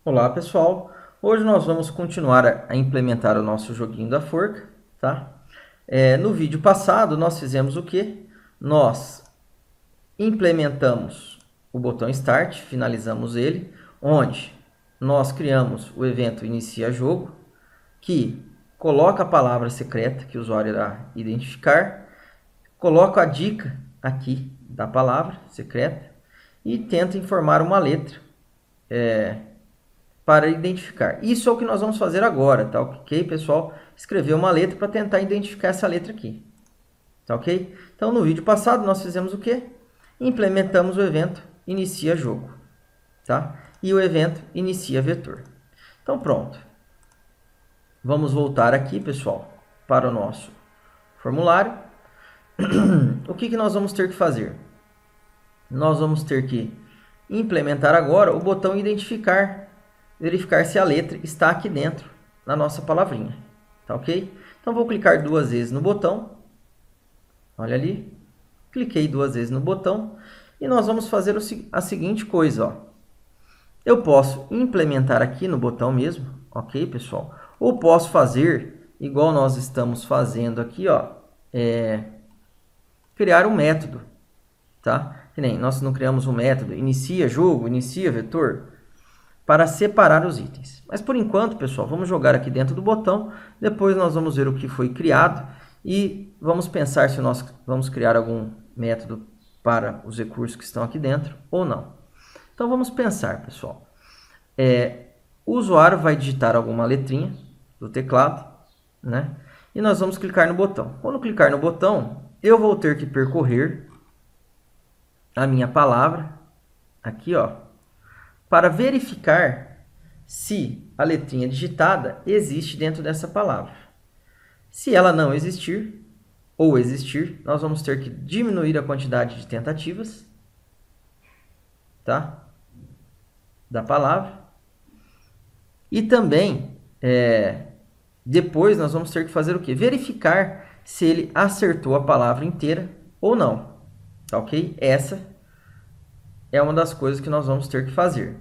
Olá pessoal, hoje nós vamos continuar a implementar o nosso joguinho da forca, tá? No vídeo passado nós fizemos o quê? Nós implementamos o botão Start, finalizamos ele, onde nós criamos o evento Inicia Jogo, que coloca a palavra secreta que o usuário irá identificar, coloca a dica aqui da palavra secreta e tenta informar uma letra para identificar. Isso é o que nós vamos fazer agora, tá ok, pessoal? Escrever uma letra para tentar identificar essa letra aqui, tá ok? Então, no vídeo passado, nós fizemos o quê? Implementamos o evento Inicia Jogo, tá? E o evento Inicia Vetor. Então, pronto. Vamos voltar aqui, pessoal, para o nosso formulário. O que nós vamos ter que fazer? Nós vamos ter que implementar agora o botão Identificar, verificar se a letra está aqui dentro na nossa palavrinha, tá ok? Então, vou clicar duas vezes no botão, olha ali, cliquei duas vezes no botão, e nós vamos fazer a seguinte coisa, ó. Eu posso implementar aqui no botão mesmo, ok, pessoal? Ou posso fazer, igual nós estamos fazendo aqui, ó, criar um método, tá? Que nem nós não criamos um método, inicia jogo, inicia vetor, para separar os itens. Mas por enquanto, pessoal, vamos jogar aqui dentro do botão, depois nós vamos ver o que foi criado e vamos pensar se nós vamos criar algum método para os recursos que estão aqui dentro ou não. Então vamos pensar, pessoal. O usuário vai digitar alguma letrinha do teclado, né? E nós vamos clicar no botão. Quando clicar no botão, eu vou ter que percorrer a minha palavra aqui, ó, para verificar se a letrinha digitada existe dentro dessa palavra. Se ela não existir, ou existir, nós vamos ter que diminuir a quantidade de tentativas, tá? Da palavra. E também, depois nós vamos ter que fazer o quê? Verificar se ele acertou a palavra inteira ou não, tá ok? Essa é uma das coisas que nós vamos ter que fazer.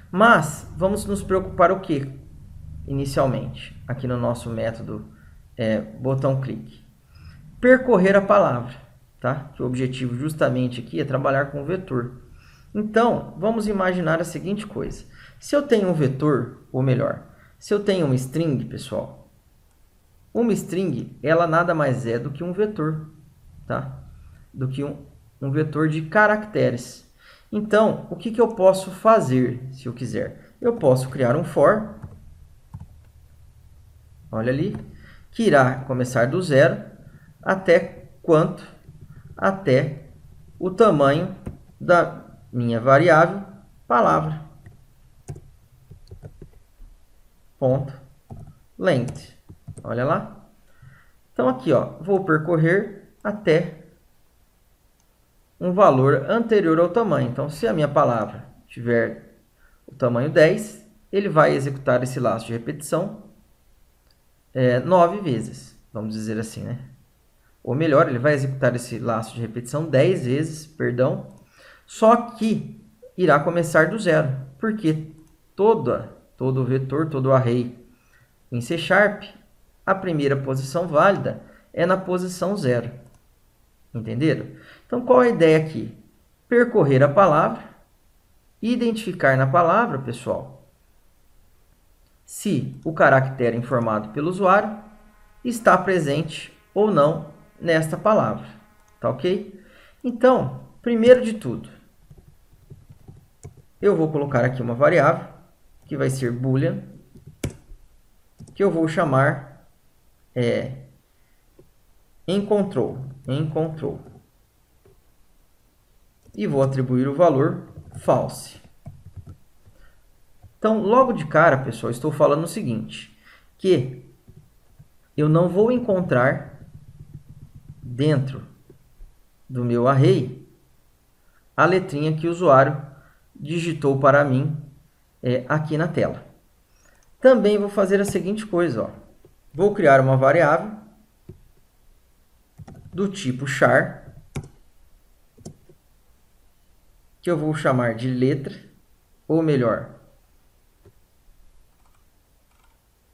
Mas vamos nos preocupar o que inicialmente? Aqui no nosso método botão clique. Percorrer a palavra, tá? Que o objetivo justamente aqui é trabalhar com o vetor. Então, vamos imaginar a seguinte coisa. Se eu tenho um vetor, ou melhor, se eu tenho uma string, pessoal, uma string, ela nada mais é do que um vetor, tá? Do que um vetor de caracteres. Então, o que eu posso fazer, se eu quiser? Eu posso criar um for, olha ali, que irá começar do zero até quanto? Até o tamanho da minha variável palavra. Ponto length. Olha lá. Então, aqui, ó, vou percorrer até um valor anterior ao tamanho. Então, se a minha palavra tiver o tamanho 10, ele vai executar esse laço de repetição 9 vezes, vamos dizer assim, né? Ou melhor, ele vai executar esse laço de repetição 10 vezes, perdão, só que irá começar do zero, porque todo vetor, todo array em C#, a primeira posição válida é na posição 0. Entenderam? Então, qual é a ideia aqui? Percorrer a palavra, identificar na palavra, pessoal, se o caractere informado pelo usuário está presente ou não nesta palavra. Tá ok? Então, primeiro de tudo, eu vou colocar aqui uma variável, que vai ser boolean, que eu vou chamar encontrou. E vou atribuir o valor false. Então, logo de cara, pessoal, estou falando o seguinte, que eu não vou encontrar dentro do meu array a letrinha que o usuário digitou para mim aqui na tela. Também vou fazer a seguinte coisa, ó. Vou criar uma variável do tipo char, que eu vou chamar de letra, ou melhor,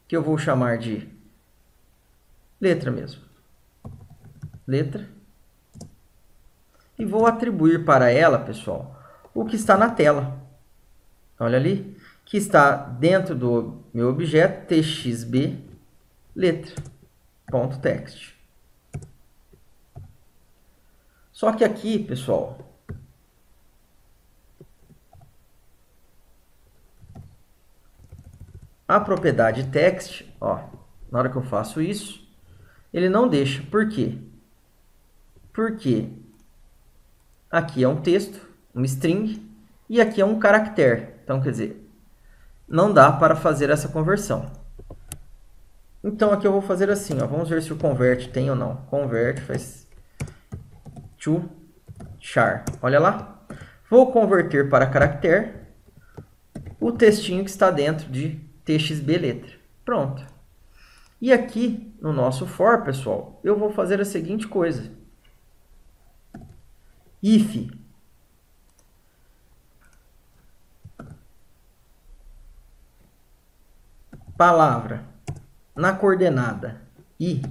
que eu vou chamar de letra mesmo. Letra. E vou atribuir para ela, pessoal, o que está na tela. Olha ali, que está dentro do meu objeto txb letra.text. Só que aqui, pessoal, a propriedade text, ó, na hora que eu faço isso, ele não deixa. Por quê? Porque aqui é um texto, uma string, e aqui é um caractere. Então, quer dizer, não dá para fazer essa conversão. Então, aqui eu vou fazer assim, ó, vamos ver se o convert tem ou não. Convert faz to char. Olha lá. Vou converter para caractere o textinho que está dentro de txb letra. Pronto. E aqui, no nosso for, pessoal, eu vou fazer a seguinte coisa. If palavra na coordenada i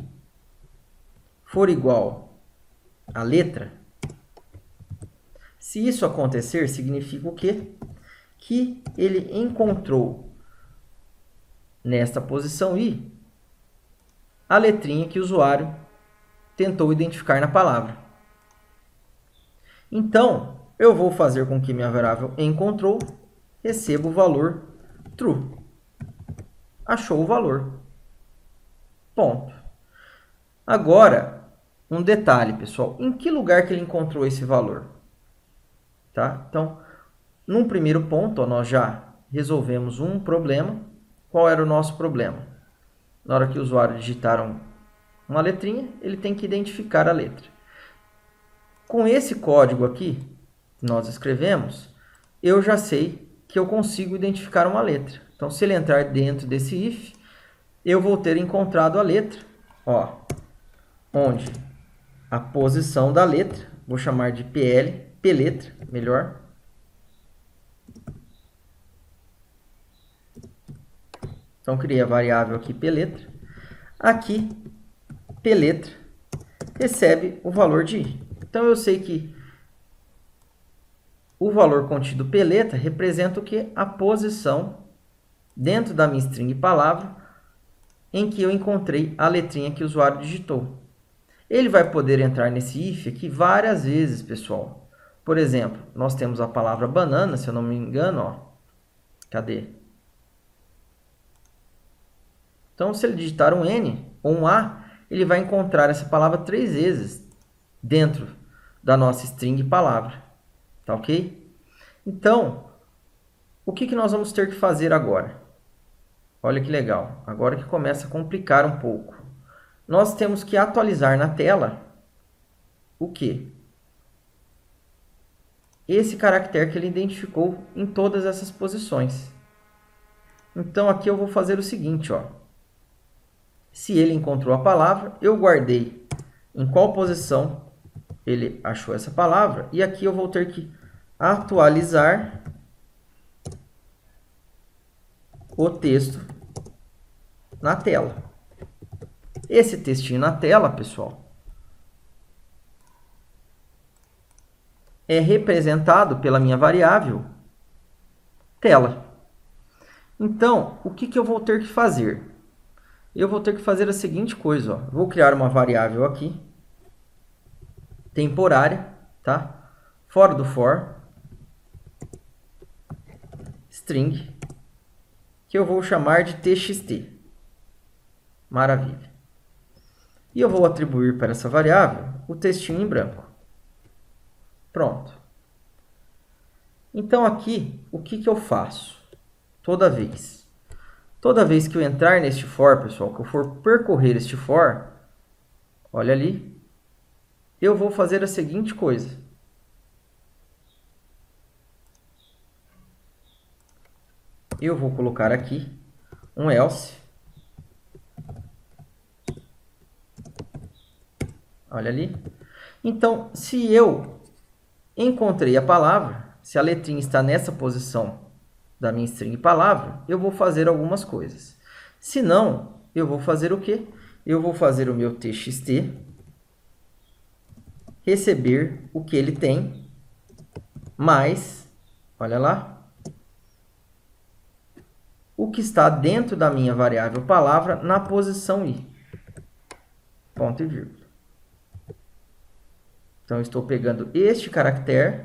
for igual a letra, se isso acontecer, significa o quê? Que ele encontrou nesta posição i a letrinha que o usuário tentou identificar na palavra. Então, eu vou fazer com que minha variável encontrou receba o valor true. Achou o valor. Ponto. Agora, um detalhe, pessoal. Em que lugar que ele encontrou esse valor? Tá? Então, num primeiro ponto, ó, nós já resolvemos um problema. Qual era o nosso problema? Na hora que o usuário digitar uma letrinha, ele tem que identificar a letra. Com esse código aqui, que nós escrevemos, eu já sei que eu consigo identificar uma letra. Então, se ele entrar dentro desse if, eu vou ter encontrado a letra, ó, onde a posição da letra, vou chamar de pletra, melhor. Então, criei a variável aqui pletra. Aqui, pletra recebe o valor de i. Então, eu sei que o valor contido pletra representa o que? A posição dentro da minha string palavra em que eu encontrei a letrinha que o usuário digitou. Ele vai poder entrar nesse if aqui várias vezes, pessoal. Por exemplo, nós temos a palavra banana, se eu não me engano, ó. Cadê? Então, se ele digitar um N ou um A, ele vai encontrar essa palavra 3 vezes dentro da nossa string palavra. Tá ok? Então, o que nós vamos ter que fazer agora? Olha que legal. Agora que começa a complicar um pouco. Nós temos que atualizar na tela o quê? Esse caractere que ele identificou em todas essas posições. Então, aqui eu vou fazer o seguinte, ó. Se ele encontrou a palavra, eu guardei em qual posição ele achou essa palavra. E aqui eu vou ter que atualizar o texto na tela. Esse textinho na tela, pessoal, é representado pela minha variável tela. Então, o que eu vou ter que fazer? Eu vou ter que fazer a seguinte coisa, ó. Vou criar uma variável aqui, temporária, tá? Fora do for, string, que eu vou chamar de txt. Maravilha. E eu vou atribuir para essa variável o textinho em branco. Pronto. Então, aqui, o que eu faço? Toda vez que eu entrar neste for, pessoal, que eu for percorrer este for, olha ali, eu vou fazer a seguinte coisa. Eu vou colocar aqui um else. Olha ali. Então, se eu encontrei a palavra, se a letrinha está nessa posição da minha string palavra, eu vou fazer algumas coisas. Se não, eu vou fazer o quê? Eu vou fazer o meu txt receber o que ele tem, mais, olha lá, o que está dentro da minha variável palavra na posição i. Ponto e vírgula. Então, estou pegando este caractere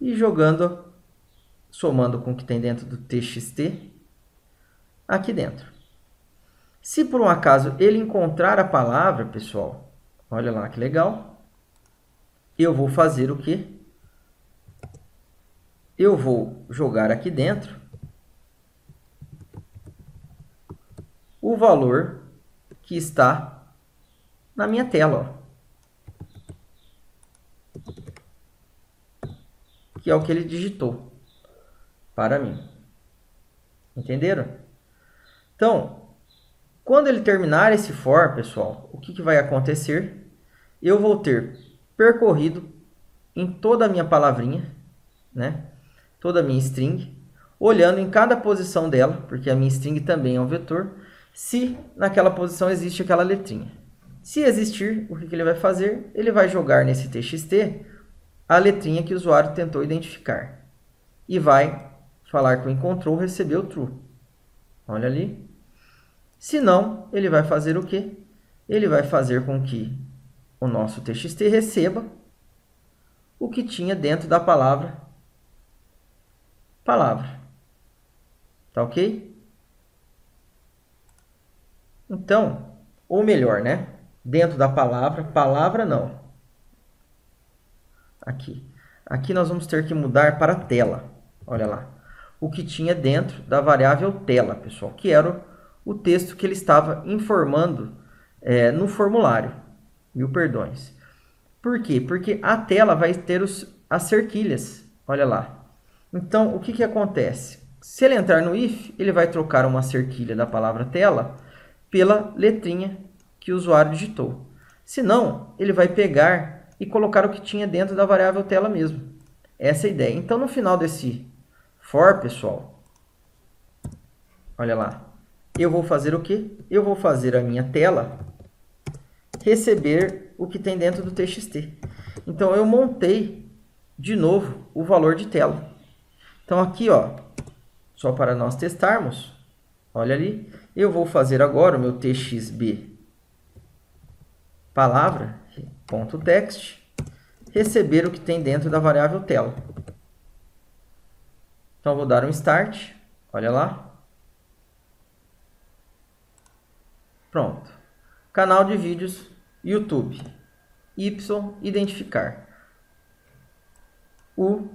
e jogando, somando com o que tem dentro do txt, aqui dentro. Se por um acaso ele encontrar a palavra, pessoal, olha lá que legal, eu vou fazer o quê? Eu vou jogar aqui dentro o valor que está na minha tela, ó. Que é o que ele digitou para mim. Entenderam? Então, quando ele terminar esse for, pessoal, o que vai acontecer? Eu vou ter percorrido em toda a minha palavrinha, né? Toda a minha string, olhando em cada posição dela, porque a minha string também é um vetor, se naquela posição existe aquela letrinha. Se existir, o que ele vai fazer? Ele vai jogar nesse txt a letrinha que o usuário tentou identificar. E vai falar que o encontrou, recebeu true. Olha ali. Se não, ele vai fazer o quê? Ele vai fazer com que o nosso txt receba o que tinha dentro da palavra. Tá ok? Então, ou melhor, né? Dentro da palavra não. Aqui nós vamos ter que mudar para tela. Olha lá. O que tinha dentro da variável tela, pessoal, que era o texto que ele estava informando no formulário. Mil perdões. Por quê? Porque a tela vai ter as cerquilhas. Olha lá. Então, o que acontece? Se ele entrar no if, ele vai trocar uma cerquilha da palavra tela pela letrinha que o usuário digitou. Se não, ele vai pegar e colocar o que tinha dentro da variável tela mesmo. Essa é a ideia. Então, no final desse for, pessoal, olha lá, eu vou fazer o quê? Eu vou fazer a minha tela receber o que tem dentro do txt. Então, eu montei de novo o valor de tela. Então, aqui, ó, só para nós testarmos, olha ali, eu vou fazer agora o meu txb palavra.text receber o que tem dentro da variável tela. Então, vou dar um start, olha lá. Pronto. Canal de vídeos, YouTube. Y, identificar. U,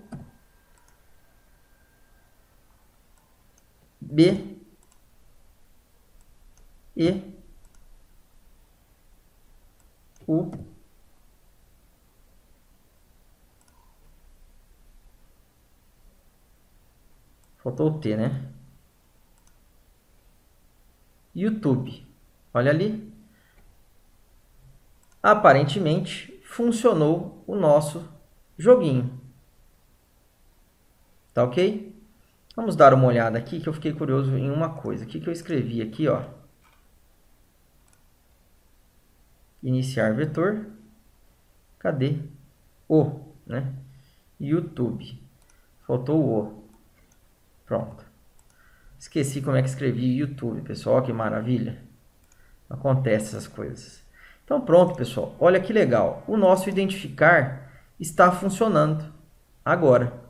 B, E, U, faltou o T, né? YouTube. Olha ali. Aparentemente, funcionou o nosso joguinho. Tá ok? Vamos dar uma olhada aqui, que eu fiquei curioso em uma coisa. O que eu escrevi aqui, ó? Iniciar vetor. Cadê? O, né? YouTube. Faltou o O. Pronto. Esqueci como é que escrevi YouTube, pessoal. Que maravilha. Acontece essas coisas. Então, pronto, pessoal. Olha que legal. O nosso identificar está funcionando agora.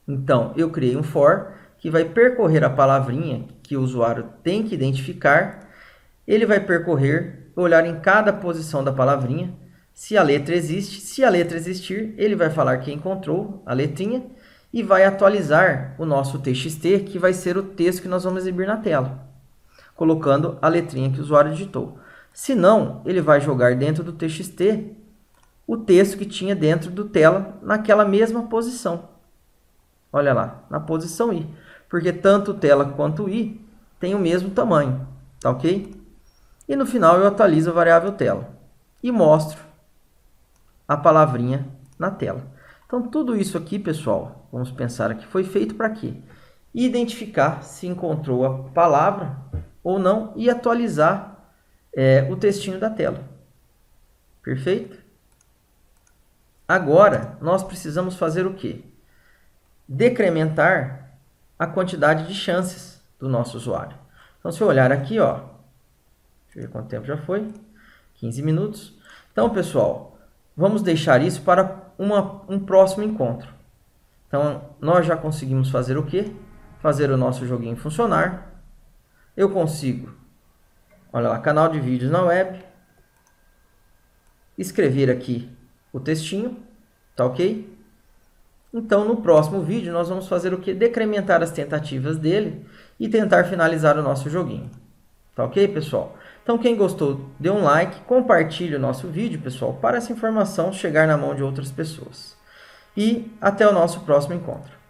Então, eu criei um for que vai percorrer a palavrinha que o usuário tem que identificar. Ele vai percorrer, olhar em cada posição da palavrinha, se a letra existe. Se a letra existir, ele vai falar que encontrou a letrinha e vai atualizar o nosso txt, que vai ser o texto que nós vamos exibir na tela, colocando a letrinha que o usuário digitou. Se não, ele vai jogar dentro do txt o texto que tinha dentro do tela naquela mesma posição. Olha lá, na posição i, porque tanto tela quanto i tem o mesmo tamanho, tá ok? E no final eu atualizo a variável tela e mostro a palavrinha na tela. Então, tudo isso aqui, pessoal, vamos pensar aqui, foi feito para quê? Identificar se encontrou a palavra ou não e atualizar o textinho da tela. Perfeito? Agora, nós precisamos fazer o quê? Decrementar a quantidade de chances do nosso usuário. Então, se eu olhar aqui, ó, deixa eu ver quanto tempo já foi, 15 minutos. Então, pessoal, vamos deixar isso para um próximo encontro. Então, nós já conseguimos fazer o quê? Fazer o nosso joguinho funcionar. Eu consigo, olha lá, canal de vídeos na web, escrever aqui o textinho, tá ok? Então, no próximo vídeo, nós vamos fazer o quê? Decrementar as tentativas dele e tentar finalizar o nosso joguinho. Tá ok, pessoal? Então, quem gostou, dê um like, compartilhe o nosso vídeo, pessoal, para essa informação chegar na mão de outras pessoas. E até o nosso próximo encontro.